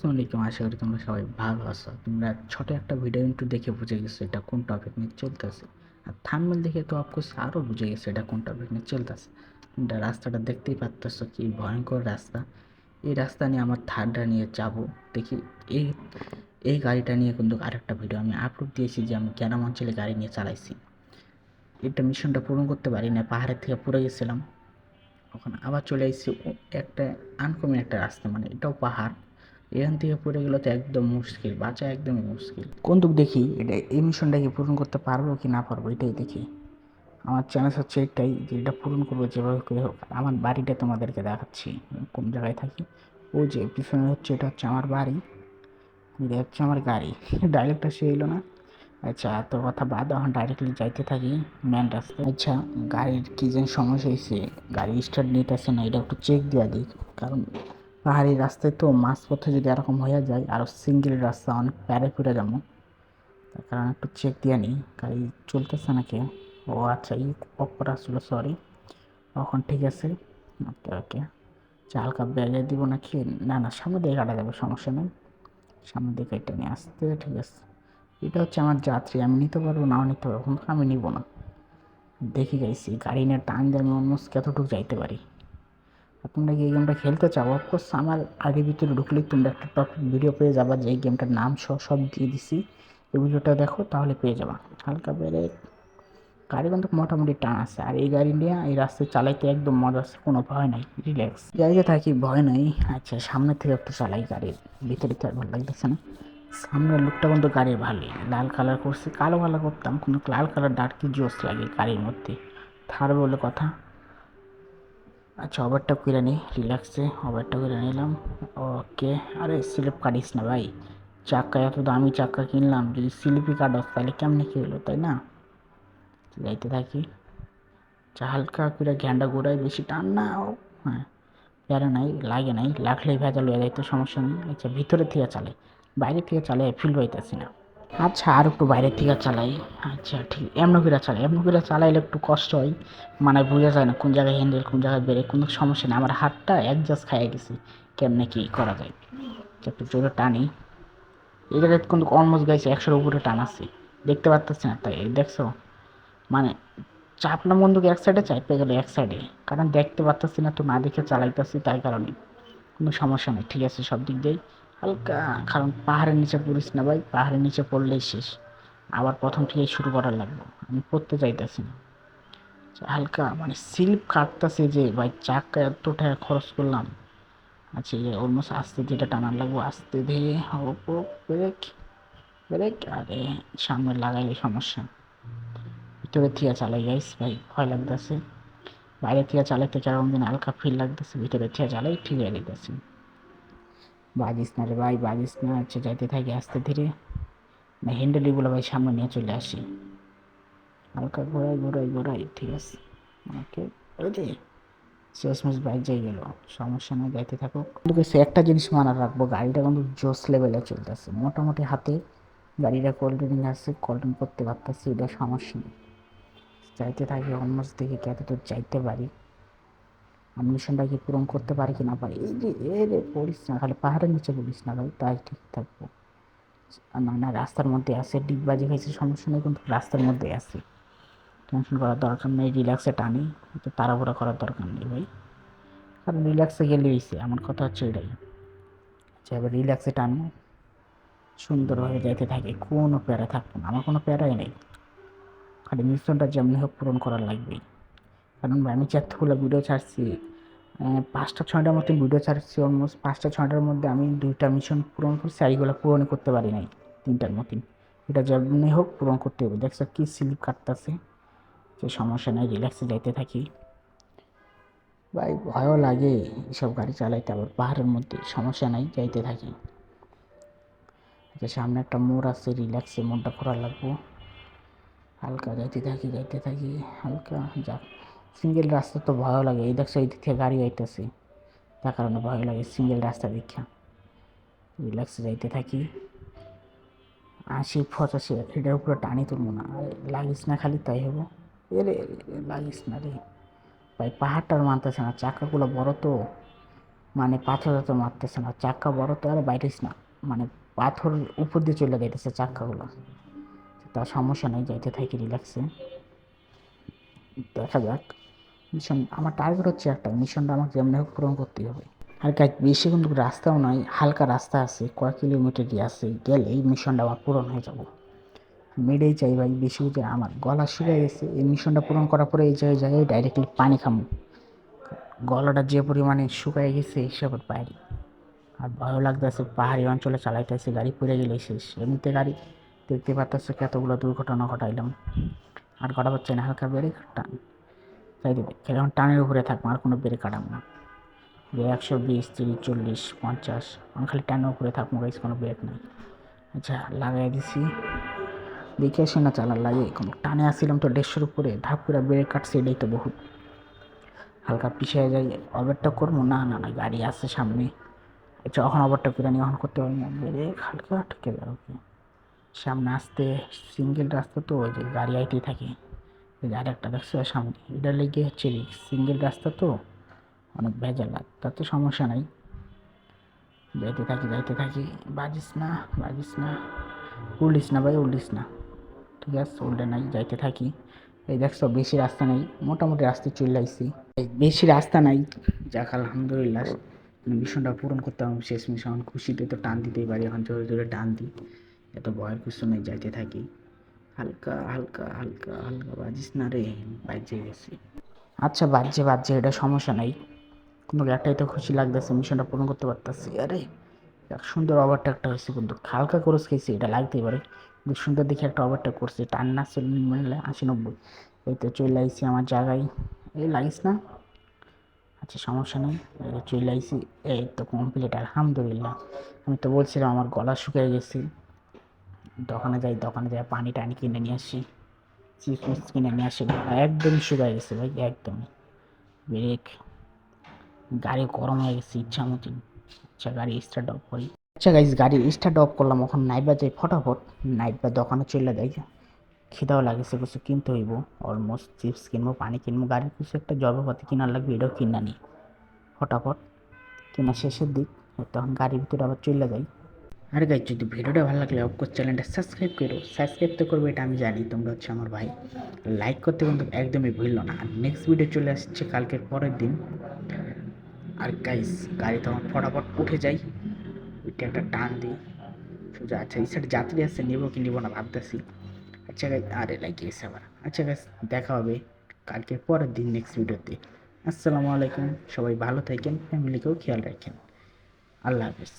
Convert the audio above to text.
আসসালামু আলাইকুম। আশা করি তোমরা সবাই ভালো আছো। তোমরা ছোট একটা ভিডিও ইন্ট্রো দেখে বুঝে গেছো এটা কোন টপিক নিয়ে চলতেছে, আর থাম্বনেল দেখে তো অফকোর্স আরও বুঝে গেছো এটা কোন টপিক নিয়ে চলতেছে। তোমরা রাস্তাটা দেখতেই পারতেছো কি ভয়ঙ্কর রাস্তা। এই রাস্তা নিয়ে আমার থার্ডটা নিয়ে যাবো। দেখি এই এই গাড়িটা নিয়ে কিন্তু আরেকটা ভিডিও আমি আপলোড দিয়েছি যে আমি গ্রাম অঞ্চলে গাড়ি নিয়ে চালাইছি। এটা মিশনটা পূরণ করতে পারি না, পাহাড়ের থেকে পড়ে গেছিলাম। ওখানে আবার চলে এসেছি একটা আনকমন একটা রাস্তা, মানে এটাও পাহাড়। এখান থেকে পড়ে গেলে তো একদম মুশকিল, বাঁচা একদমই মুশকিল। কোন দিক দেখি এটা এই মিশনটা কি পূরণ করতে পারবো কি না পারবো এটাই দেখি। আমার চ্যালেঞ্জ হচ্ছে এটাই যে এটা পূরণ করবো যেভাবে করে হোক। আমার বাড়িটা তোমাদেরকে দেখাচ্ছি কোন জায়গায় থাকি। ওই যে পিছনে হচ্ছে এটা হচ্ছে আমার বাড়ি, এটা হচ্ছে আমার গাড়ি। ডাইরেক্টটা সে এলো না। আচ্ছা, এত কথা বাদ, এখন ডাইরেক্টলি যাইতে থাকি মেন রাস্তায়। আচ্ছা, গাড়ির কী যেন সমস্যা হয়েছে, গাড়ি স্টার্ট নিতেছে না, এটা একটু চেক দেওয়া দিই। কারণ পাহাড়ি রাস্তায় তো মাঝপথে যদি এরকম হয়ে যায়, আর সিঙ্গেল রাস্তা অনেক প্যারে ফিরে যাবো, তার কারণে একটু চেক দিয়ে নিই গাড়ি চলতেছে নাকি। ও আচ্ছা, অফ করা আসলো, সরি। এখন ঠিক আছে। ওকে ওকে। আচ্ছা, হালকা ব্যাগে দিব নাকি? না না, সামনে দিয়ে কাটা যাবে, সমস্যা নেই। সামনের দিকে এটা নিয়ে আসতে, ঠিক আছে। এটা হচ্ছে আমার যাত্রী, আমি নিতে পারবো নাও নিতে পারবো, কিন্তু আমি নিব না। দেখি গাইছি গাড়ি নিয়ে টান দিয়ে আমি অলমোস্ট কতটুকু যাইতে পারি। আর তোমরা কি এই গেমটা খেলতে চাও? অফকোর্স আমার আগে ভিতরে ঢুকলেই তোমরা একটা টপিক ভিডিও পেয়ে যাবা, যে এই গেমটার নাম সব দিয়ে দিছি। এই ভিডিওটা দেখো তাহলে পেয়ে যাবা। হালকা বেড়ে গাড়ি কিন্তু মোটামুটি টান আছে, আর এই গাড়ি নিয়ে এই রাস্তায় চালাইতে একদম মজা আছে, কোনো ভয় নাই, রিল্যাক্স জায়গায় থাকি, ভয় নাই। আচ্ছা, সামনে থেকে একটু চালাই, গাড়ির ভিতরে তো আর ভালো লাগতেছে না। সামনের লুকটা কিন্তু গাড়ির ভালোই, লাল কালার করছি, কালো কালার করতাম কিন্তু লাল কালার ডার্কি জোস লাগে গাড়ির মধ্যে, থার বলে কথা। আচ্ছা, ওভারটা করে নিই রিল্যাক্সে, ওভারটা করে নিলাম। ওকে। আরে স্লিপ কাটিস না ভাই, চাক্কা এত দামি চাক্কা কিনলাম, যদি স্লিপই কাটস তাহলে কেমনে কী হলো, তাই না? যাইতে থাকি। আচ্ছা, হালকা করে ঘ্যান্ডা ঘোরাই, বেশি টান না। ও হ্যাঁ, প্যারা নাই, লাগে নাই, লাগলেই ভেজাল হয়ে যাইতো, সমস্যা নেই। আচ্ছা, ভিতরে থেকে চালাই, বাইরে থেকে চালাই ফিল পাইতেছি না। আচ্ছা, আর একটু বাইরের থেকে চালাই। আচ্ছা ঠিক, এমন করে চালাই, এমন করে চালাইলে একটু কষ্ট হয়, মানে বোঝা যায় না কোন জায়গায় হ্যান্ডেল কোন জায়গায় ব্রেক, কোনো সমস্যা নেই। আমার হাতটা অ্যাডজাস্ট খাইয়ে গেছি, কেমনে কী করা যায়। আচ্ছা, একটু জোরে টানি। এই জায়গায় কিন্তু অলমোস্ট গাইছে 100-এর উপরে টান আছে, দেখতে পারতেছি না, তাই দেখছো? মানে চাপলাম বন্ধুকে এক সাইডে, চাপতে গেলে এক সাইডে, কারণ দেখতে পারতেছি না তো, না দেখে চালাইতেছি, তাই কারণে কোনো সমস্যা নেই, ঠিক আছে সব দিক দিয়েই হালকা। কারণ পাহাড়ের নিচে পড়িস না ভাই, পাহাড়ের নিচে পড়লেই শেষ, আবার প্রথম থেকেই শুরু করার লাগবে, আমি পড়তে চাইতেছি না। হালকা মানে স্লিপ কাটতেছে যে ভাই, চাকা এত টাকা খরচ করলাম। আচ্ছা, অলমোস্ট আস্তে যেটা টানার লাগবো, আস্তে দিয়ে ব্রেক, ব্রেক, আরে সামনে লাগাইলে সমস্যা। ভিতরে থেকে চালাই গাইস, ভাই ভয় লাগতেছে। বাইরে থেকে চালাইতে কেমন দিন হালকা ফিল লাগতেছে, ভিতরে থেকে চালাই ঠিক হয়ে যেতেছে। বাজিস না রে ভাই, বাজিস না। হচ্ছে যাইতে থাকি আস্তে ধীরে, না হ্যান্ডেলগুলো ভাই সামনে নিয়ে চলে আসি, হালকা ঘোরাই ঘোরাই ঘোরাই, ঠিক আছে। ওকে। ওই যে শেষমেশ বাইক যাই গেল, সমস্যা নেই, যাইতে থাকো। কিন্তু সে একটা জিনিস মানা রাখবো, গাড়িটা কিন্তু জোস লেভেলে চলতেছে মোটামুটি, হাতে গাড়িটা কোল্ড ড্রিঙ্ক আছে, কোল্ড ড্রিঙ্ক করতে পারতেছি, এটা সমস্যা নেই। যাইতে থাকি, অলমোস্ট দেখি কতদূর যাইতে পারি, মিশনটা কি পূরণ করতে পারি কি না পারি। এই যে এ রে, পড়িস না খালি, পাহাড়ের নিচে পড়িস না ভাই, তাই ঠিক থাকবো। না না, রাস্তার মধ্যে আছে, ডিগবাজি খাইছে সমস্যা নেই, কিন্তু রাস্তার মধ্যে আছে, টেনশন করার দরকার নেই, রিল্যাক্সে টানি, তো তাড়াহুড়া করার দরকার নেই ভাই, কারণ রিল্যাক্সে গেলে হয়েছে, আমার কথা হচ্ছে এটাই। আচ্ছা, এবার রিল্যাক্সে টানো, সুন্দরভাবে যাইতে থাকে, কোনো প্যারা থাকবো না, আমার কোনো প্যারাই নেই, খালি মিশনটা যেমনি হোক পূরণ করার লাগবেই। কারণ আমি 4টা ভিডিও ছাড়ছি, 5টা 6টার মতন ভিডিও ছাড়ছি, অলমোস্ট 5টা 6টার মধ্যে আমি 2টা মিশন পূরণ করছি, আর এইগুলো পূরণই করতে পারি নাই 3টার মতন। এটা যেমনি হোক পূরণ করতে হবে। দেখছো কি স্লিপ কাটতেছে, সে সমস্যা নাই, রিল্যাক্সে যাইতে থাকি। ভাই ভয়ও লাগে এসব গাড়ি চালাইতে, আবার পাহাড়ের মধ্যে, সমস্যা নাই, যাইতে থাকি। আচ্ছা, সামনে একটা মোড় আছে, রিল্যাক্সে মোড়টা করার লাগবো, হালকা যাইতে থাকি যাইতে থাকি, হালকা যাক। সিঙ্গেল রাস্তা তো ভয় লাগে, এই দেখছো এই দিক থেকে গাড়ি আইতেছে, তার কারণে ভয় লাগে সিঙ্গেল রাস্তা দীক্ষা। রিল্যাক্সে যাইতে থাকি, 80-85 এটার উপরে টানি তুলবো না, লাগিস না খালি, তাই হবো। এরে লাগিস না রে ভাই, পাহাড়টার মানতেছে না, চাকাগুলো বড় তো, মানে পাথর তো মারতেছে না, চাক্কা বড় তো আর বাইরেছ না, মানে পাথর উপর দিয়ে চলে যাইতেছে চাক্কাগুলো। তার সমস্যা নেই, যাইতে থাকি রিল্যাক্সে, দেখা যাক। মিশন আমার টার্গেট হচ্ছে একটা, মিশনটা আমাকে যেমনি হোক পূরণ করতেই হবে। আর কাজ বেশি কিন্তু রাস্তাও নয়, হালকা রাস্তা আছে, কয়েক কিলোমিটারই আছে, গেলে এই মিশনটা আমার পূরণ হয়ে যাবো। মেডেই চাই ভাই, বেশি যে আমার গলা শুকিয়ে গেছে, এই মিশনটা পূরণ করার পরে এই জায়গায় ডাইরেক্টলি পানি খামো, গলাটা যে পরিমাণে শুকায় গেছে হিসাবের বাইরে। আর ভয়ও লাগতেছে, পাহাড়ি অঞ্চলে চালাইতেছে, গাড়ি পড়ে গেলে শেষ। এমনিতে গাড়ি দেখতে পাচ্ছ কতগুলো দুর্ঘটনা ঘটাইলাম, আর ঘটাবার চাই না, হালকা ব্রেক টান চাই দেবে, এখন টানের উপরে থাকবো, আর কোনো ব্রেক কাটাম না। 120, 30, 40, 50, আমি খালি টানের উপরে থাকবো গাইস, কোনো ব্রেক নাই। আচ্ছা লাগাই দিছি, দেখে আসি না চালার লাগে, কোনো টানে আসছিলাম তো 150-এর উপরে, ধাপ করে ব্রেক কাটছে, এটাই তো বহুত। হালকা পিছিয়ে যাই, ওভারটেক করবো, না না না গাড়ি আসছে সামনে। আচ্ছা এখন ওভারটেক করে নি, এখন করতে পারবো না, ব্রেক হালকা ঠেকে যাবে। ওকে, সামনে আসতে সিঙ্গেল রাস্তা তো, ওই যে গাড়ি আইতেই থাকে। এই যে আরেকটা দেখছো সামনে, এটা লেগে হচ্ছে সিঙ্গেল রাস্তা তো, অনেক ভেজাল, তাতে সমস্যা নাই, যাইতে থাকি। বাজিস না, বাজিস না, উল্লিস না ভাই, উল্লিস না, ঠিক আছে উল্টে নাই, যাইতে থাকি। এই দেখছো বেশি রাস্তা নেই, মোটামুটি রাস্তায় চলে আসছি, এই বেশি রাস্তা নাই, যাক আলহামদুলিল্লাহ। মিশনটা পূরণ করতে হবে, শেষ মিশন, খুশিতে তো টান দিতেই পারি, এখন জোরে জোরে টান দিই, এত ভয়ের কিছু নেই, যাইতে থাকি। হালকা হালকা হালকা হালকা, বাজিস না রে, বাজে গেছি। আচ্ছা বাজছে বাজছে, এটা সমস্যা নাই, কিন্তু একটাই তো খুশি লাগতেছে, মিশনটা পূরণ করতে পারতেছি। আরে এক সুন্দর ওভারটেকটা হয়েছে, কিন্তু হালকা খরচ খেয়েছি, এটা লাগতেই পারে, কিন্তু সুন্দর দেখে একটা ওভারটেক করছে, টান না ছিল মিনিমাম 80-90। এই তো চলে আইসি আমার জায়গায়, এই লাগিস না, আচ্ছা সমস্যা নেই, এই তো চলে আইসি, এই তো কমপ্লিট আলহামদুলিল্লাহ। আমি তো বলছিলাম আমার গলা শুকিয়ে গেছি, দোকানে যাই পানি টানি কিনে নিয়ে আসি, চিপস কিনে নিয়ে আসি, একদমই শুকিয়ে গেছে ভাই, একদমই। ব্রেক, গাড়ি গরম হয়ে গেছে ইচ্ছা মতন। আচ্ছা গাড়ি স্টার্ট অফ করি। আচ্ছা গাইজ গাড়ি স্টার্ট অফ করলাম, এখন নাইবা যাই ফটাফট, নাইবা দোকানে চলে যাই, খিদাও লাগেছে, কিছু কিনতে হইব, অলমোস্ট চিপস কিনবো, পানি কিনবো, গাড়ির কিছু একটা যন্ত্রপাতি কেনার লাগবে, এটাও কিনা নিই ফটাফট, কেনা শেষের দিক, তখন গাড়ির ভিতরে আবার চলে যাই। আর গাইজ যদি ভিডিওটা ভালো লাগলে অবশ্যই চ্যানেলটা সাবস্ক্রাইব করো, সাবস্ক্রাইব তো করবে এটা আমি জানি, তোমরা হচ্ছে আমার ভাই, লাইক করতে কিন্তু একদমই ভুললো না। আর নেক্সট ভিডিও চলে আসছে কালকের পরের দিন। আর গাইজ গাড়ি তখন ফটাফট উঠে যাই, ওইটা একটা টান দিই সোজা। আচ্ছা এই সাইডে যাত্রী আসছে, নেবো কি নেবো না ভাবতেছি। আচ্ছা গাইজ আরে লাগিয়েছে আবার। আচ্ছা গাইজ দেখা হবে কালকের পরের দিন নেক্সট ভিডিওতে। আসসালামু আলাইকুম, সবাই ভালো থাকেন, ফ্যামিলিকেও খেয়াল রাখেন, আল্লাহ হাফেজ।